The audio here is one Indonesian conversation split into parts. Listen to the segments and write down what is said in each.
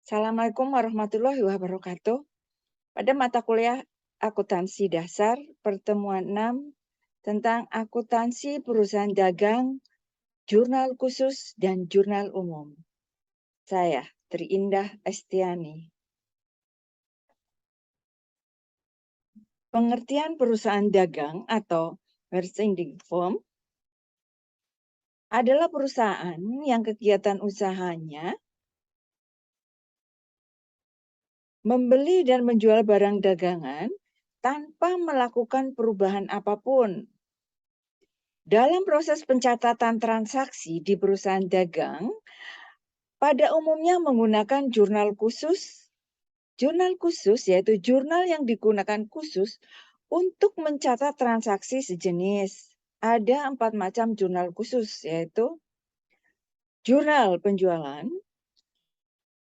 Assalamualaikum warahmatullahi wabarakatuh. Pada mata kuliah Akuntansi Dasar, pertemuan 6 tentang akuntansi perusahaan dagang, jurnal khusus, dan jurnal umum. Saya, Triindah Estiani. Pengertian perusahaan dagang atau merchandising firm adalah perusahaan yang kegiatan usahanya membeli dan menjual barang dagangan tanpa melakukan perubahan apapun. Dalam proses pencatatan transaksi di perusahaan dagang, pada umumnya menggunakan jurnal khusus. Jurnal khusus yaitu jurnal yang digunakan khusus untuk mencatat transaksi sejenis. Ada 4 macam jurnal khusus, yaitu jurnal penjualan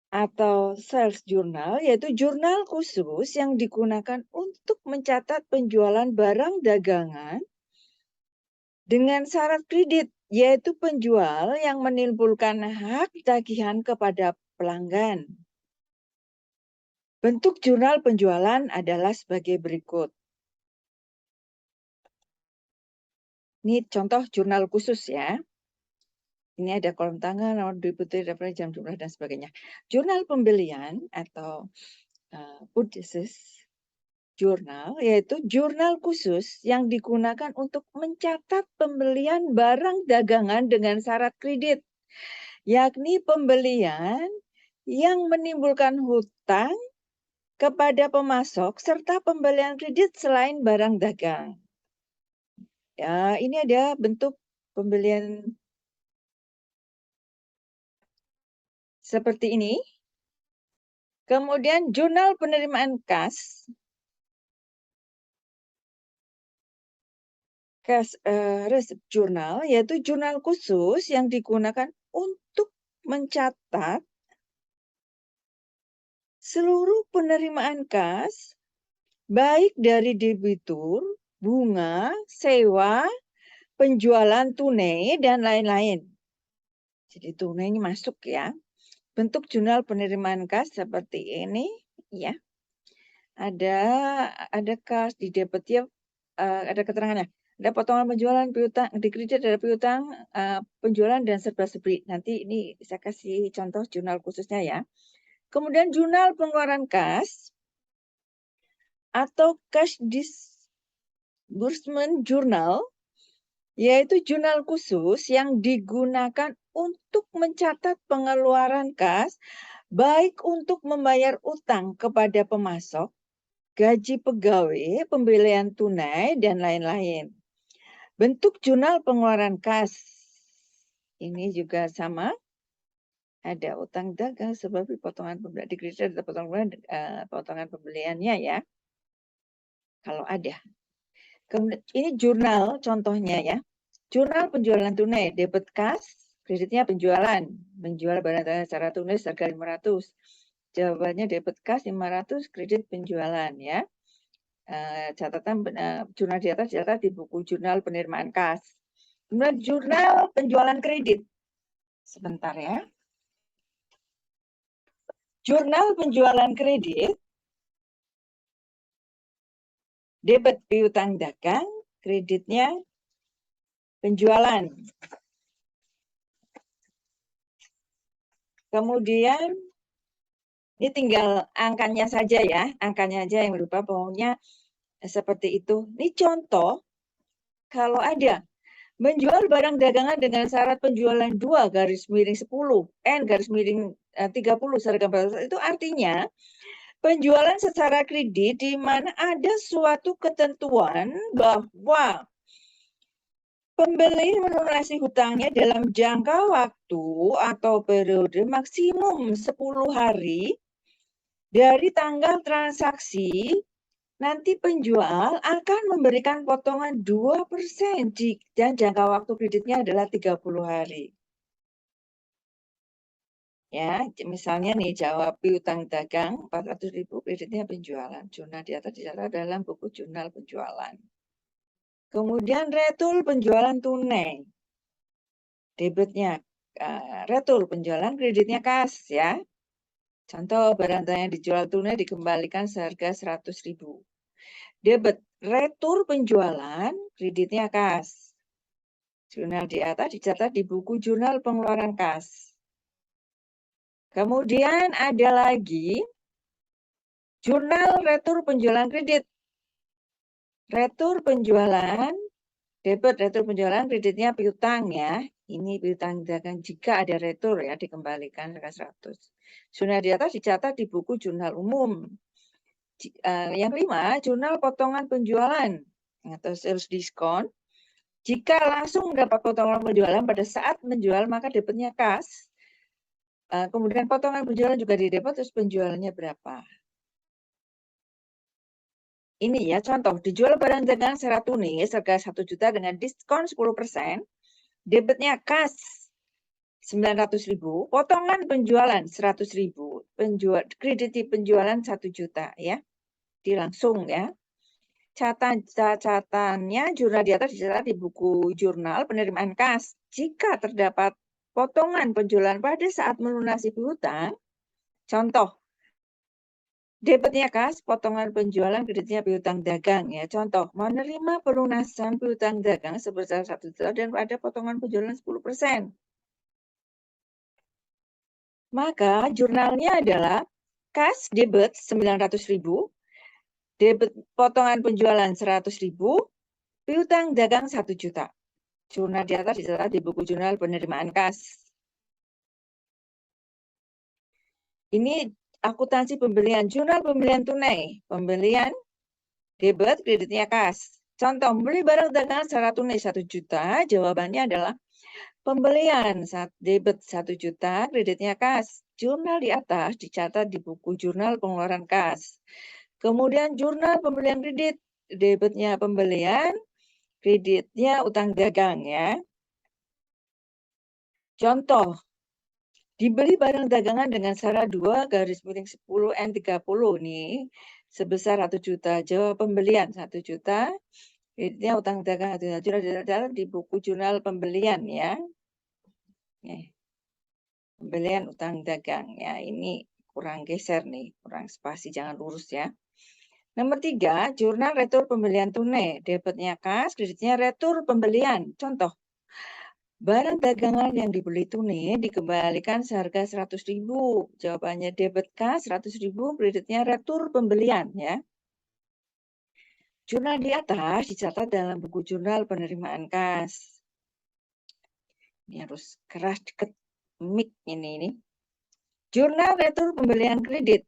atau sales journal, yaitu jurnal khusus yang digunakan untuk mencatat penjualan barang dagangan dengan syarat kredit, yaitu penjual yang menimbulkan hak tagihan kepada pelanggan. Bentuk jurnal penjualan adalah sebagai berikut. Ini contoh jurnal khusus ya. Ini ada kolom tanggal, nomor dibutuhkan, referensi, jam jumlah, dan sebagainya. Jurnal pembelian atau purchases jurnal, yaitu jurnal khusus yang digunakan untuk mencatat pembelian barang dagangan dengan syarat kredit, yakni pembelian yang menimbulkan hutang kepada pemasok serta pembelian kredit selain barang dagang. Ya, ini ada bentuk pembelian seperti ini. Kemudian jurnal penerimaan cash receipt journal, yaitu jurnal khusus yang digunakan untuk mencatat seluruh penerimaan kas, baik dari debitur, bunga, sewa, penjualan tunai, dan lain-lain. Jadi tunai ini masuk ya. Bentuk jurnal penerimaan kas seperti ini, ya. Ada kas di debit ya, ada keterangannya. Ada potongan penjualan, piutang, di kredit ada piutang, penjualan dan serba-serbi. Nanti ini saya kasih contoh jurnal khususnya ya. Kemudian jurnal pengeluaran kas atau cash disbursement journal, yaitu jurnal khusus yang digunakan untuk mencatat pengeluaran kas, baik untuk membayar utang kepada pemasok, gaji pegawai, pembelian tunai, dan lain-lain. Bentuk jurnal pengeluaran kas ini juga sama. Ada utang dagang sebagai potongan pembelian di kredit atau potongan pembeliannya ya. Kalau ada. Kemudian ini jurnal contohnya ya. Jurnal penjualan tunai, debit kas, kreditnya penjualan. Menjual barang dagangan secara tunai harga 500. Jawabannya debit kas 500, kredit penjualan ya. Catatan jurnal di atas dicatat di buku jurnal penerimaan kas. Kemudian jurnal penjualan kredit. Sebentar ya. Jurnal penjualan kredit, debit piutang dagang, kreditnya penjualan. Kemudian ini tinggal angkanya saja ya, angkanya aja yang berubah, pokoknya seperti itu. Ini contoh, kalau ada menjual barang dagangan dengan syarat penjualan 2/10 N/30 seragam itu artinya penjualan secara kredit di mana ada suatu ketentuan bahwa pembeli melunasi hutangnya dalam jangka waktu atau periode maksimum 10 hari dari tanggal transaksi. Nanti penjual akan memberikan potongan 2% dan jangka waktu kreditnya adalah 30 hari. Ya, misalnya nih jawab piutang dagang 400.000, kreditnya penjualan. Jurnal di atas dicatat dalam buku jurnal penjualan. Kemudian retul penjualan tunai. Debitnya retul penjualan, kreditnya kas ya. Contoh, barang yang dijual tunai dikembalikan seharga 100.000. Debit, retur penjualan, kreditnya kas. Jurnal di atas dicatat di buku jurnal pengeluaran kas. Kemudian ada lagi jurnal retur penjualan kredit. Retur penjualan, debit retur penjualan, kreditnya piutang ya. Ini piutang dagang jika ada retur ya, dikembalikan harga 100. Jurnal di atas dicatat di buku jurnal umum. Yang kelima, jurnal potongan penjualan atau sales discount. Jika langsung mendapat potongan penjualan pada saat menjual, maka debitnya kas. Kemudian potongan penjualan juga didebit, terus penjualannya berapa. Ini ya contoh, dijual barang dagangan secara tunis harga 1 juta dengan diskon 10%, debitnya kas 900.000, potongan penjualan 100.000, kredit penjualan 1 juta ya, di langsung ya. Catatannya jurnal di atas dicatat di buku jurnal penerimaan kas. Jika terdapat potongan penjualan pada saat melunasi piutang, contoh, debitnya kas, potongan penjualan, kreditnya piutang dagang ya. Contoh, menerima pelunasan piutang dagang sebesar 1 juta dan ada potongan penjualan 10%. Maka jurnalnya adalah kas debit 900.000, debit potongan penjualan 100.000, piutang dagang 1 juta. Jurnal di atas dicatat di buku jurnal penerimaan kas. Ini akuntansi pembelian, jurnal pembelian tunai, pembelian debit, kreditnya kas. Contoh, membeli barang dagangan secara tunai 1 juta, jawabannya adalah pembelian debit 1 juta, kreditnya kas. Jurnal di atas dicatat di buku jurnal pengeluaran kas. Kemudian jurnal pembelian kredit, debitnya pembelian, kreditnya utang dagang ya. Contoh, dibeli barang dagangan dengan syarat 2/10N30 nih, sebesar 1 juta. Jawab pembelian 1 juta, kreditnya utang dagang 1 juta di buku jurnal pembelian ya. Pembelian utang dagang ya, ini kurang geser nih, kurang spasi, jangan lurus ya. Nomor 3, jurnal retur pembelian tunai, debitnya kas, kreditnya retur pembelian. Contoh, barang dagangan yang dibeli tunai dikembalikan seharga 100.000. Jawabannya debit kas 100.000, kreditnya retur pembelian ya. Jurnal di atas dicatat dalam buku jurnal penerimaan kas. Ini harus keras deket mic ini. Jurnal retur pembelian kredit.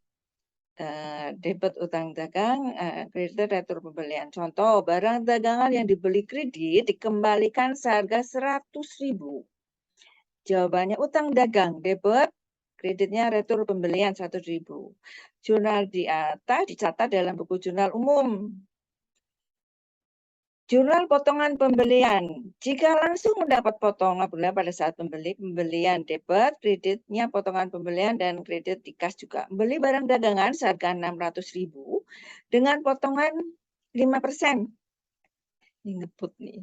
Debit utang dagang, kredit retur pembelian. Contoh, barang dagangan yang dibeli kredit dikembalikan seharga 100.000. Jawabannya utang dagang, debit, kreditnya retur pembelian 100.000. Jurnal di atas dicatat dalam buku jurnal umum. Jurnal potongan pembelian. Jika langsung mendapat potongan pembelian pada saat pembelian debit, kreditnya potongan pembelian dan kredit di kas juga. Beli barang dagangan seharga 600.000 dengan potongan 5%. Ini ngebut nih.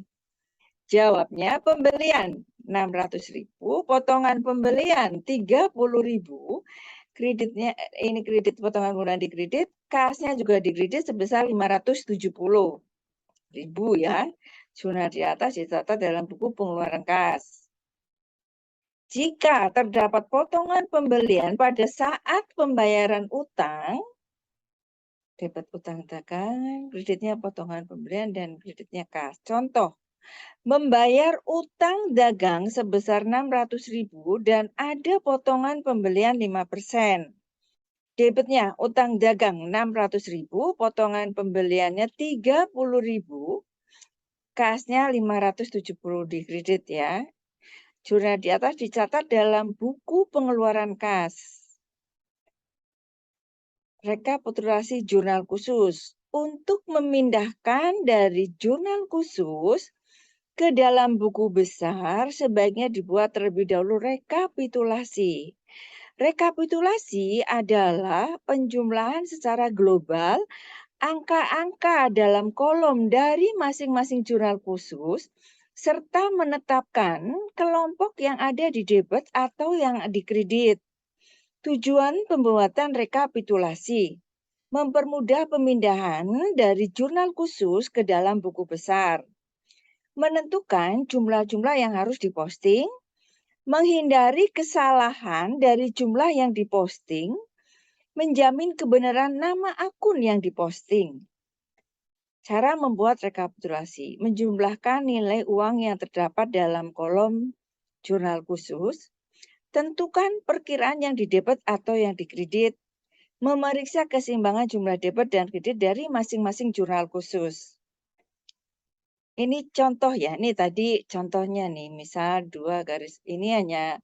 Jawabnya pembelian 600.000, potongan pembelian 30.000, kreditnya ini kredit potongan pembelian di kredit, kasnya juga di kredit sebesar 570.000 ya. Jurnal di atas dicatat dalam buku pengeluaran kas. Jika terdapat potongan pembelian pada saat pembayaran utang, debit utang dagang, kreditnya potongan pembelian dan kreditnya kas. Contoh, membayar utang dagang sebesar 600.000 dan ada potongan pembelian 5%. Debitnya utang dagang 600.000, potongan pembeliannya 30.000, kasnya 570 di kredit ya. Jurnal di atas dicatat dalam buku pengeluaran kas. Rekapitulasi jurnal khusus. Untuk memindahkan dari jurnal khusus ke dalam buku besar, sebaiknya dibuat terlebih dahulu rekapitulasi. Rekapitulasi adalah penjumlahan secara global angka-angka dalam kolom dari masing-masing jurnal khusus, serta menetapkan kelompok yang ada di debit atau yang di kredit. Tujuan pembuatan rekapitulasi, mempermudah pemindahan dari jurnal khusus ke dalam buku besar, menentukan jumlah-jumlah yang harus diposting, menghindari kesalahan dari jumlah yang diposting, menjamin kebenaran nama akun yang diposting. Cara membuat rekapitulasi, menjumlahkan nilai uang yang terdapat dalam kolom jurnal khusus, tentukan perkiraan yang didebit atau yang dikredit, memeriksa keseimbangan jumlah debit dan kredit dari masing-masing jurnal khusus. Ini contoh ya, ini tadi contohnya nih, misal 2 garis, ini hanya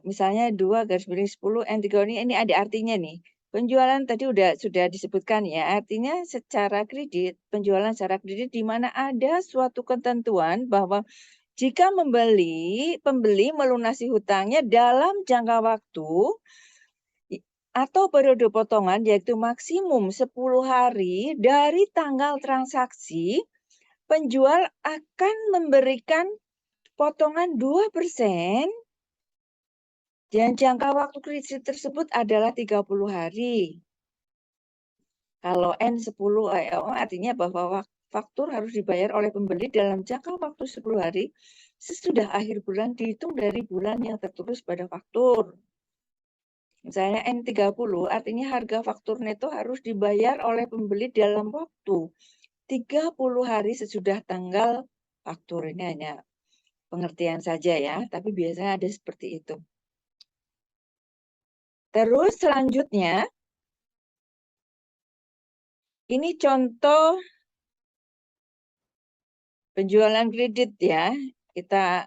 misalnya 2 garis miring 10 N3 ini ada artinya nih. Penjualan tadi sudah disebutkan ya, artinya secara kredit, penjualan secara kredit di mana ada suatu ketentuan bahwa jika pembeli melunasi hutangnya dalam jangka waktu atau periode potongan yaitu maksimum 10 hari dari tanggal transaksi, penjual akan memberikan potongan 2% dan jangka waktu kredit tersebut adalah 30 hari. Kalau N10 artinya bahwa faktur harus dibayar oleh pembeli dalam jangka waktu 10 hari sesudah akhir bulan dihitung dari bulan yang tertulis pada faktur. Misalnya N30 artinya harga faktur neto harus dibayar oleh pembeli dalam waktu 30 hari sesudah tanggal faktur. Ini hanya pengertian saja ya, tapi biasanya ada seperti itu. Terus selanjutnya, ini contoh penjualan kredit ya. Kita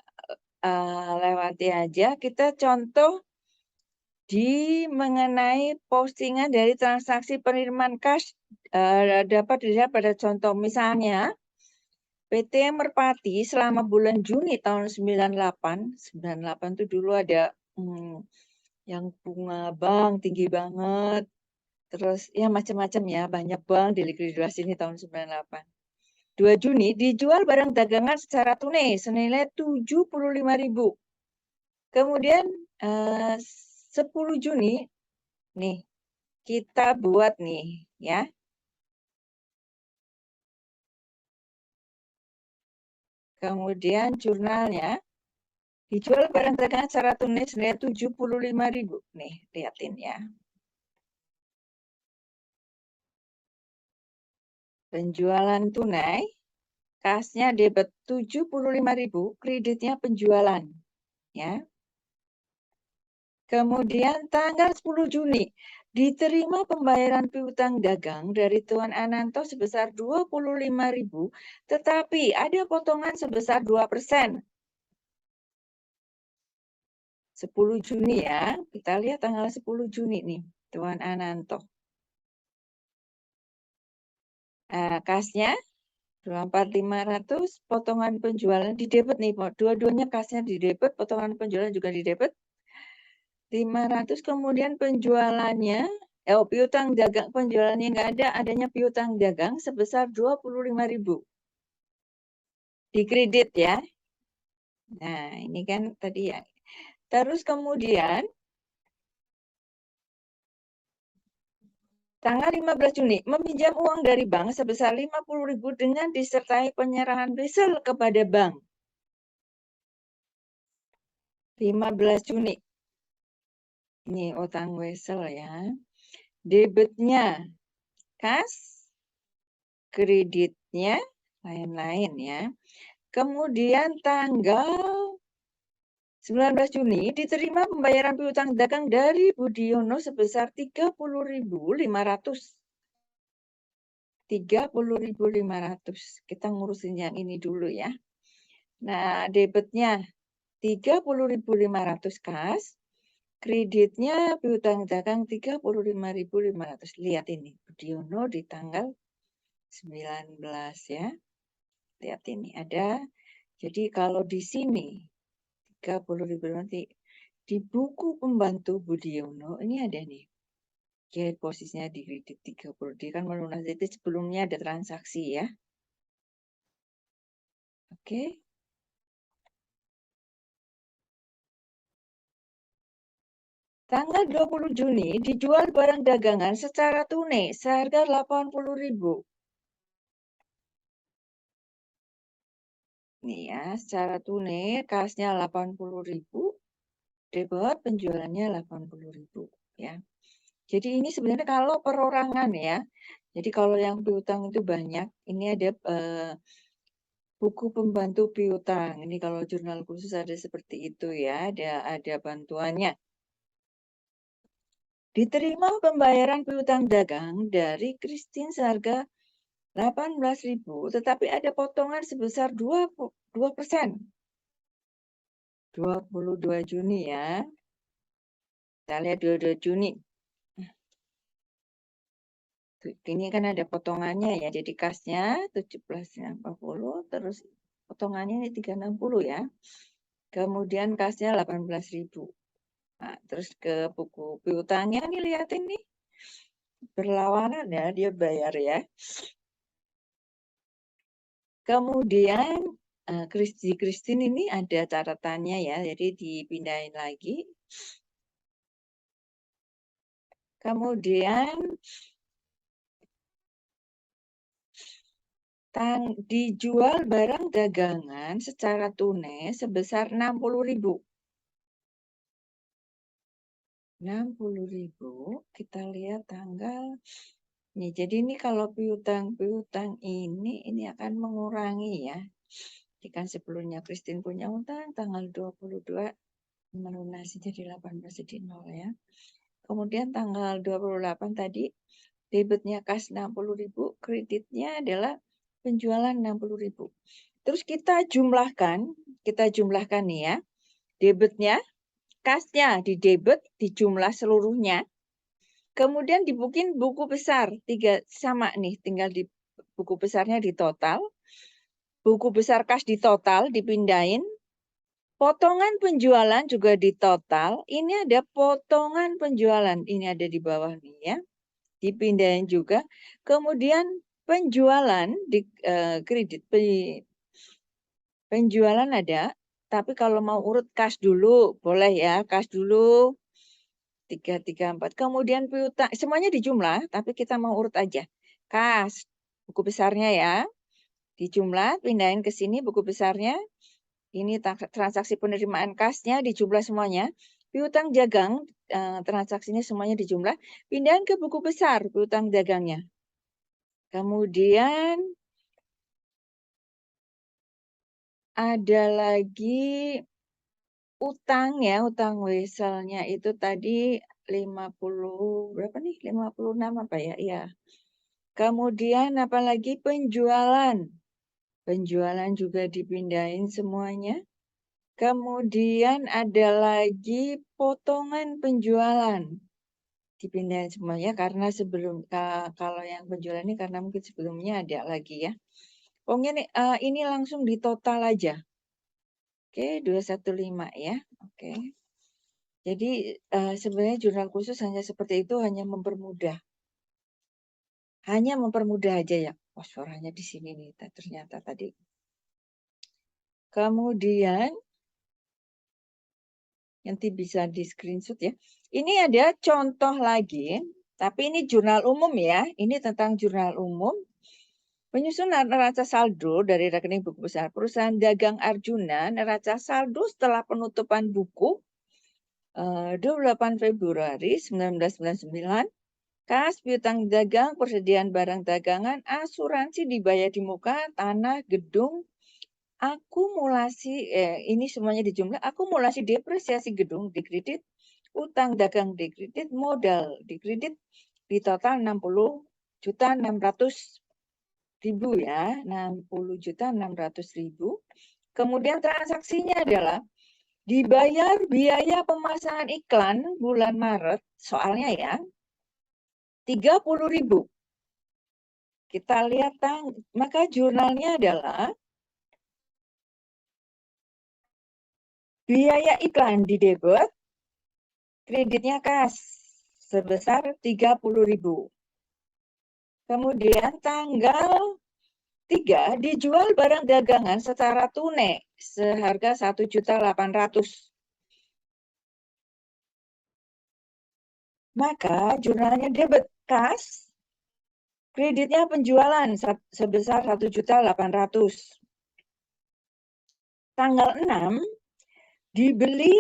lewati aja. Kita contoh di mengenai postingan dari transaksi penerimaan cash dapat dilihat pada contoh. Misalnya, PT Merpati selama bulan Juni tahun 98 itu dulu ada yang bunga bank tinggi banget. Terus ya macam-macam ya, banyak bank di likuidasi ini tahun 98. 2 Juni dijual barang dagangan secara tunai senilai 75.000. Kemudian 10 Juni nih kita buat nih ya. Kemudian jurnalnya dijual barang dagangan secara tunai senilai 75.000. Nih, lihatin ya. Penjualan tunai, kasnya debit 75.000, kreditnya penjualan. Ya. Kemudian tanggal 10 Juni, diterima pembayaran piutang dagang dari Tuan Ananto sebesar 25.000, tetapi ada potongan sebesar 2%. 10 Juni ya, kita lihat tanggal 10 Juni nih, Tuan Ananto. Kasnya 24.500, potongan penjualan di debit nih, dua-duanya kasnya di debit, potongan penjualan juga di debit. 500, kemudian penjualannya, piutang dagang penjualannya nggak ada, adanya piutang dagang sebesar 25.000. Di kredit ya. Nah, ini kan tadi ya. Terus kemudian tanggal 15 Juni, meminjam uang dari bank sebesar 50.000 dengan disertai penyerahan wesel kepada bank. 15 Juni. Ini utang wesel ya. Debitnya kas, kreditnya lain-lain ya. Kemudian tanggal 19 Juni diterima pembayaran piutang dagang dari Budiono sebesar 30.500. 30.500. Kita ngurusin yang ini dulu ya. Nah, debitnya 30.500 kas, kreditnya piutang dagang 35.500. Lihat ini, Budiono di tanggal 19 ya. Lihat ini ada. Jadi kalau di sini 30.000 nanti di buku pembantu Budiono ini ada nih. Jadi posisinya di kredit 30. Dia kan melunasi itu sebelumnya ada transaksi ya. Oke. Tanggal 20 Juni dijual barang dagangan secara tunai seharga 80.000. Nih ya, secara tunai kasnya 80.000, debit penjualannya 80.000 ya. Jadi ini sebenarnya kalau perorangan ya. Jadi kalau yang piutang itu banyak, ini ada buku pembantu piutang. Ini kalau jurnal khusus ada seperti itu ya, ada bantuannya. Diterima pembayaran piutang dagang dari Christine seharga 18.000, tetapi ada potongan sebesar 2%. 22 Juni ya. Kita lihat 22 Juni. Ini kan ada potongannya ya. Jadi kasnya 17.50, terus potongannya ini 360 ya. Kemudian kasnya 18.000. Nah, terus ke buku piutangnya nih, lihatin nih. Berlawanan ya, dia bayar ya. Kemudian Christine ini ada catatannya ya, jadi dipindahin lagi. Kemudian dijual barang dagangan secara tunai sebesar 60.000. 60.000, kita lihat tanggal. Nih, jadi ini kalau piutang ini akan mengurangi ya. Jadi kan sebelumnya Christine punya utang tanggal 22 melunasi jadi 18 jadi 0 ya. Kemudian tanggal 28 tadi debitnya kas 60.000, kreditnya adalah penjualan 60.000. Terus kita jumlahkan nih ya. Debitnya, kasnya di debit, di jumlah seluruhnya. Kemudian dibikin buku besar, 3 sama nih, tinggal di buku besarnya di total. Buku besar kas di total, dipindahin. Potongan penjualan juga di total. Ini ada potongan penjualan, ini ada di bawah nih ya. Dipindahin juga. Kemudian penjualan di kredit penjualan ada, tapi kalau mau urut kas dulu, boleh ya, kas dulu 334. Kemudian piutang, semuanya dijumlah, tapi kita mau urut aja. Kas, buku besarnya ya, dijumlah, pindahin ke sini buku besarnya. Ini transaksi penerimaan kasnya dijumlah semuanya. Piutang dagang, transaksinya semuanya dijumlah. Pindahin ke buku besar piutang dagangnya. Kemudian ada lagi utang ya, utang weselnya itu tadi 50 berapa nih? 56 apa ya? Iya. Kemudian apalagi penjualan. Penjualan juga dipindahin semuanya. Kemudian ada lagi potongan penjualan. Dipindahin semuanya karena kalau yang penjualan ini karena mungkin sebelumnya ada lagi ya. Pokoknya ini langsung di total aja. Oke, 215 ya. Oke. Jadi sebenarnya jurnal khusus hanya seperti itu, hanya mempermudah. Hanya mempermudah aja ya. Oh, suaranya di sini nih ternyata tadi. Kemudian nanti bisa di screenshot ya. Ini ada contoh lagi, tapi ini jurnal umum ya. Ini tentang jurnal umum. Penyusunan neraca saldo dari rekening buku besar perusahaan dagang Arjuna, neraca saldo setelah penutupan buku 28 Februari 1999. Kas, piutang dagang, persediaan barang dagangan, asuransi dibayar di muka, tanah, gedung, akumulasi, ini semuanya dijumlah, akumulasi depresiasi gedung dikredit, utang dagang dikredit, modal dikredit, di total 60.600.000 ya, 60.600.000. Kemudian transaksinya adalah dibayar biaya pemasangan iklan bulan Maret, soalnya ya, 30.000. Kita lihat, maka jurnalnya adalah biaya iklan di debit, kreditnya kas sebesar 30.000. Kemudian tanggal 3 dijual barang dagangan secara tunai seharga 1.800.000. Maka jurnalnya debit kas, kreditnya penjualan sebesar 1.800.000. Tanggal 6 dibeli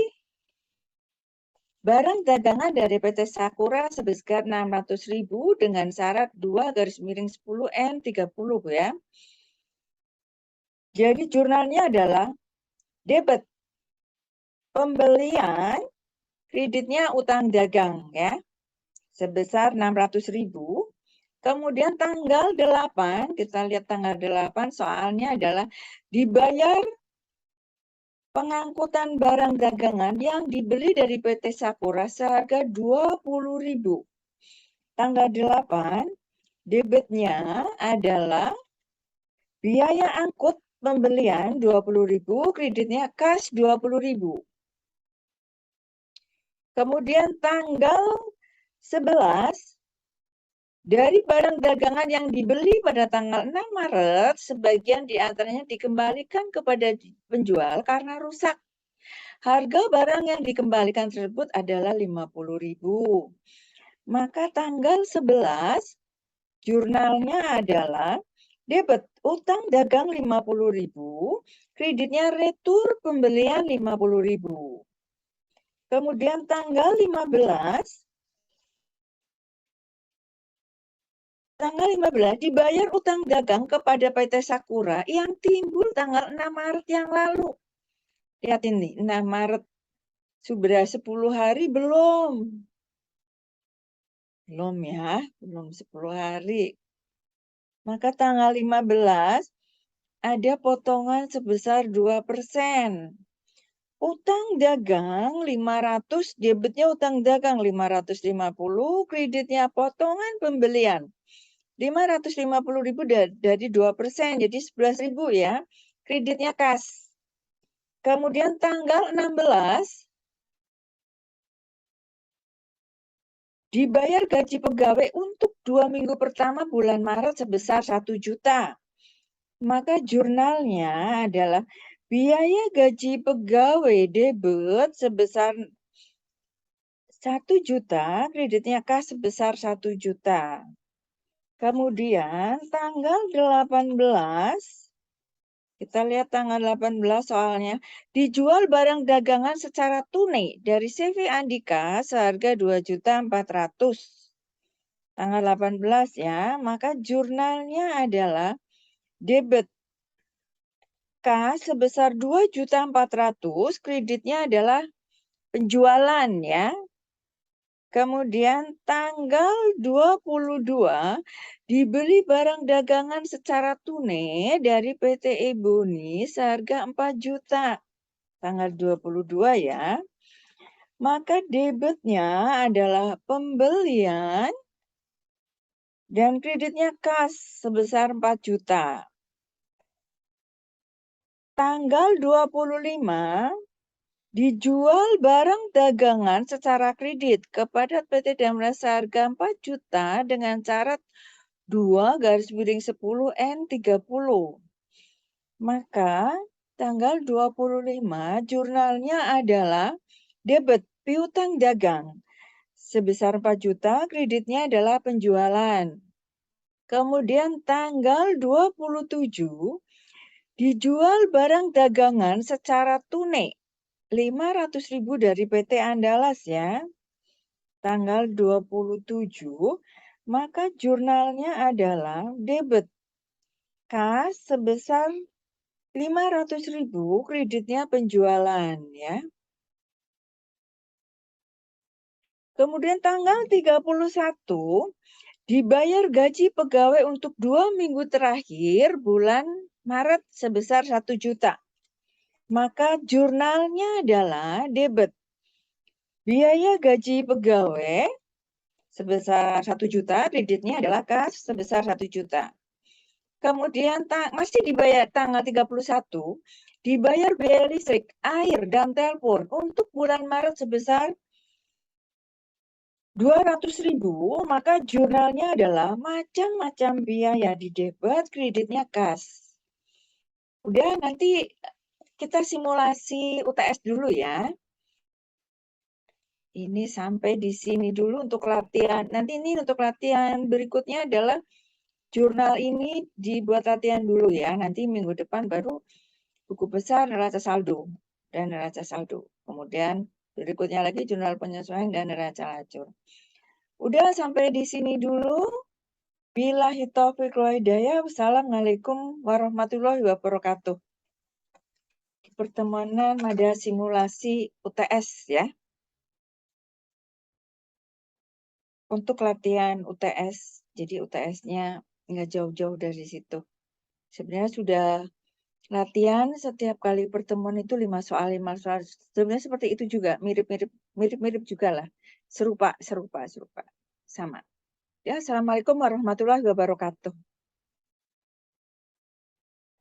barang dagangan dari PT Sakura sebesar 600.000 dengan syarat 2/10N30 ya. Jadi jurnalnya adalah debit pembelian, kreditnya utang dagang ya, sebesar 600.000. Kemudian tanggal 8, kita lihat tanggal 8 soalnya adalah dibayar pengangkutan barang dagangan yang dibeli dari PT Sakura seharga 20.000. Tanggal 8, debitnya adalah biaya angkut pembelian 20.000, kreditnya kas 20.000. Kemudian tanggal 11, dari barang dagangan yang dibeli pada tanggal 6 Maret, sebagian diantaranya dikembalikan kepada penjual karena rusak. Harga barang yang dikembalikan tersebut adalah 50.000. Maka tanggal 11, jurnalnya adalah debit utang dagang 50.000, kreditnya retur pembelian 50.000. Kemudian tanggal 15, dibayar utang dagang kepada PT Sakura yang timbul tanggal 6 Maret yang lalu. Lihat ini, 6 Maret. Sudah 10 hari belum? Belum ya, belum 10 hari. Maka tanggal 15 ada potongan sebesar 2%. Utang dagang 500, debitnya utang dagang 550, kreditnya potongan pembelian 550.000 dari 2%, jadi 11.000 ya. Kreditnya kas. Kemudian tanggal 16, dibayar gaji pegawai untuk 2 minggu pertama bulan Maret sebesar 1 juta. Maka jurnalnya adalah biaya gaji pegawai debit sebesar 1 juta, kreditnya kas sebesar 1 juta. Kemudian tanggal 18, kita lihat tanggal 18 soalnya, dijual barang dagangan secara tunai dari CV Andika seharga 2.400.000. Tanggal 18 ya, maka jurnalnya adalah debit kas sebesar 2.400.000, kreditnya adalah penjualan ya. Kemudian tanggal 22 dibeli barang dagangan secara tunai dari PT Ebony seharga 4 juta. Tanggal 22 ya. Maka debitnya adalah pembelian dan kreditnya kas sebesar 4 juta. Tanggal 25 dijual barang dagangan secara kredit kepada PT Damra seharga 4 juta dengan syarat 2/10N30. Maka tanggal 25 jurnalnya adalah debit piutang dagang sebesar 4 juta, kreditnya adalah penjualan. Kemudian tanggal 27 dijual barang dagangan secara tunai 500.000 dari PT Andalas ya. Tanggal 27, maka jurnalnya adalah debit kas sebesar 500.000, kreditnya penjualan ya. Kemudian tanggal 31 dibayar gaji pegawai untuk 2 minggu terakhir bulan Maret sebesar 1 juta. Maka jurnalnya adalah debit biaya gaji pegawai sebesar 1 juta, kreditnya adalah kas sebesar 1 juta. Kemudian masih dibayar tanggal 31, dibayar biaya listrik, air, dan telepon untuk bulan Maret sebesar 200.000, maka jurnalnya adalah macam-macam biaya di debit, kreditnya kas. Udah, nanti kita simulasi UTS dulu ya. Ini sampai di sini dulu untuk latihan. Nanti ini untuk latihan berikutnya adalah jurnal ini dibuat latihan dulu ya. Nanti minggu depan baru buku besar neraca saldo dan neraca saldo. Kemudian berikutnya lagi jurnal penyesuaian dan neraca lacur. Udah sampai di sini dulu. Billahi taufiq wal hidayah. Wassalamualaikum warahmatullahi wabarakatuh. Pertemanan ada simulasi UTS ya. Untuk latihan UTS, jadi UTS-nya nggak jauh-jauh dari situ. Sebenarnya sudah latihan setiap kali pertemuan itu 5 soal, 5 soal. Sebenarnya seperti itu juga, mirip-mirip juga lah. Serupa. Sama. Ya, assalamualaikum warahmatullahi wabarakatuh.